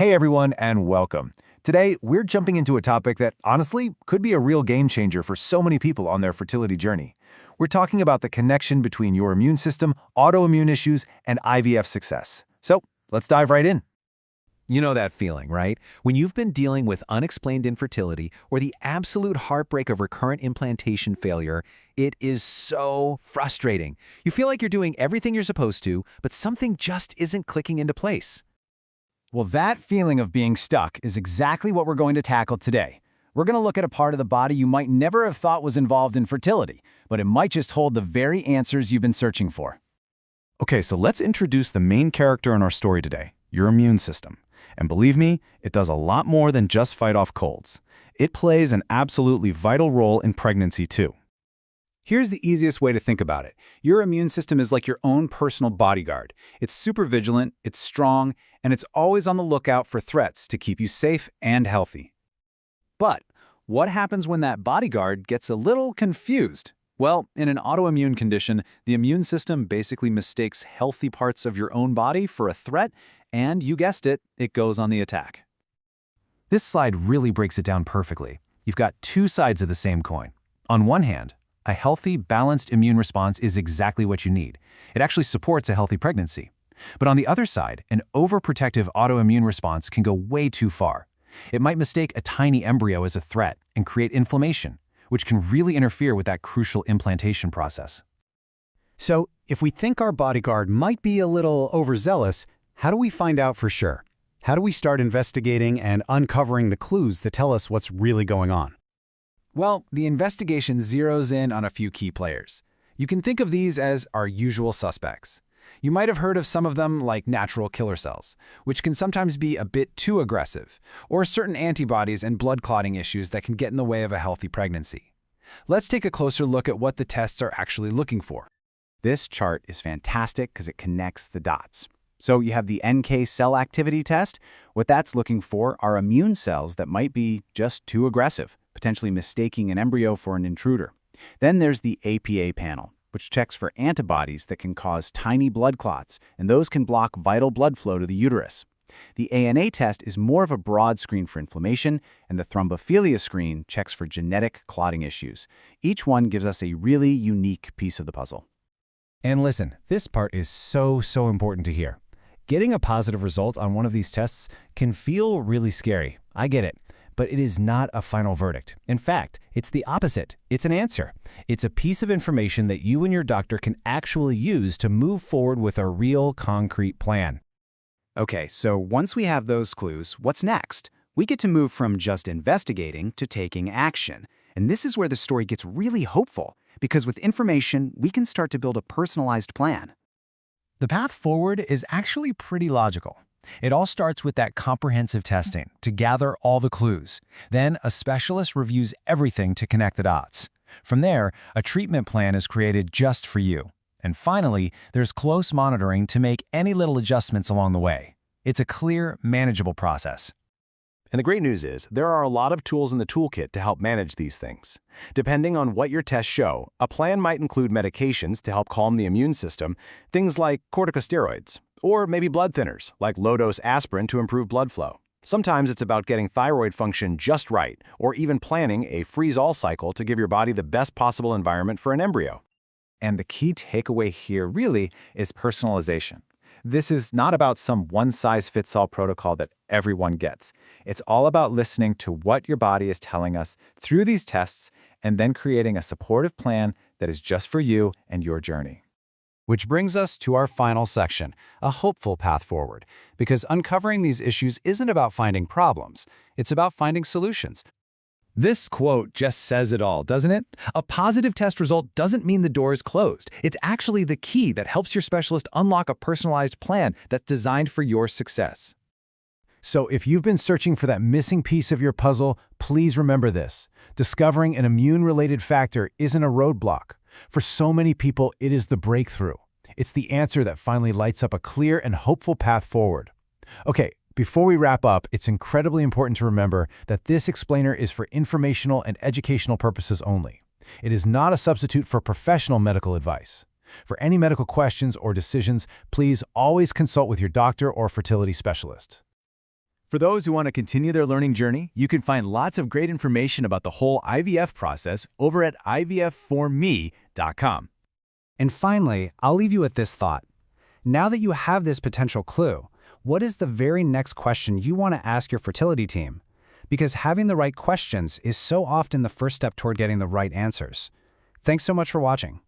Hey everyone, and welcome. Today, we're jumping into a topic that honestly could be a real game changer for so many people on their fertility journey. We're talking about the connection between your immune system, autoimmune issues, and IVF success. So, let's dive right in. You know that feeling, right? When you've been dealing with unexplained infertility or the absolute heartbreak of recurrent implantation failure, it is so frustrating. You feel like you're doing everything you're supposed to, but something just isn't clicking into place. Well, that feeling of being stuck is exactly what we're going to tackle today. We're going to look at a part of the body you might never have thought was involved in fertility, but it might just hold the very answers you've been searching for. Okay, so let's introduce the main character in our story today, your immune system. And believe me, it does a lot more than just fight off colds. It plays an absolutely vital role in pregnancy too. Here's the easiest way to think about it. Your immune system is like your own personal bodyguard. It's super vigilant, it's strong, and it's always on the lookout for threats to keep you safe and healthy. But what happens when that bodyguard gets a little confused? Well, in an autoimmune condition, the immune system basically mistakes healthy parts of your own body for a threat, and you guessed it, it goes on the attack. This slide really breaks it down perfectly. You've got two sides of the same coin. On one hand, a healthy, balanced immune response is exactly what you need. It actually supports a healthy pregnancy. But on the other side, an overprotective autoimmune response can go way too far. It might mistake a tiny embryo as a threat and create inflammation, which can really interfere with that crucial implantation process. So, if we think our bodyguard might be a little overzealous, how do we find out for sure? How do we start investigating and uncovering the clues that tell us what's really going on? Well, the investigation zeroes in on a few key players. You can think of these as our usual suspects. You might have heard of some of them like natural killer cells, which can sometimes be a bit too aggressive, or certain antibodies and blood clotting issues that can get in the way of a healthy pregnancy. Let's take a closer look at what the tests are actually looking for. This chart is fantastic because it connects the dots. So you have the NK cell activity test. What that's looking for are immune cells that might be just too aggressive, potentially mistaking an embryo for an intruder. Then there's the APA panel, which checks for antibodies that can cause tiny blood clots, and those can block vital blood flow to the uterus. The ANA test is more of a broad screen for inflammation, and the thrombophilia screen checks for genetic clotting issues. Each one gives us a really unique piece of the puzzle. And listen, this part is so important to hear. Getting a positive result on one of these tests can feel really scary. I get it. But it is not a final verdict. In fact, it's the opposite. It's an answer. It's a piece of information that you and your doctor can actually use to move forward with a real concrete plan. Okay, so once we have those clues, what's next? We get to move from just investigating to taking action. And this is where the story gets really hopeful, because with information, we can start to build a personalized plan. The path forward is actually pretty logical. It all starts with that comprehensive testing to gather all the clues. Then a specialist reviews everything to connect the dots. From there, a treatment plan is created just for you. And finally, there's close monitoring to make any little adjustments along the way. It's a clear, manageable process. And the great news is, there are a lot of tools in the toolkit to help manage these things. Depending on what your tests show, a plan might include medications to help calm the immune system, things like corticosteroids, or maybe blood thinners, like low-dose aspirin to improve blood flow. Sometimes it's about getting thyroid function just right, or even planning a freeze-all cycle to give your body the best possible environment for an embryo. And the key takeaway here really is personalization. This is not about some one-size-fits-all protocol that everyone gets. It's all about listening to what your body is telling us through these tests and then creating a supportive plan that is just for you and your journey. Which brings us to our final section, a hopeful path forward, because uncovering these issues isn't about finding problems, it's about finding solutions. This quote just says it all, doesn't it? A positive test result doesn't mean the door is closed. It's actually the key that helps your specialist unlock a personalized plan that's designed for your success. So if you've been searching for that missing piece of your puzzle, please remember this. Discovering an immune-related factor isn't a roadblock. For so many people, it is the breakthrough. It's the answer that finally lights up a clear and hopeful path forward. Okay, before we wrap up, it's incredibly important to remember that this explainer is for informational and educational purposes only. It is not a substitute for professional medical advice. For any medical questions or decisions, please always consult with your doctor or fertility specialist. For those who want to continue their learning journey, you can find lots of great information about the whole IVF process over at ivfforme.com. And finally, I'll leave you with this thought. Now that you have this potential clue, what is the very next question you want to ask your fertility team? Because having the right questions is so often the first step toward getting the right answers. Thanks so much for watching.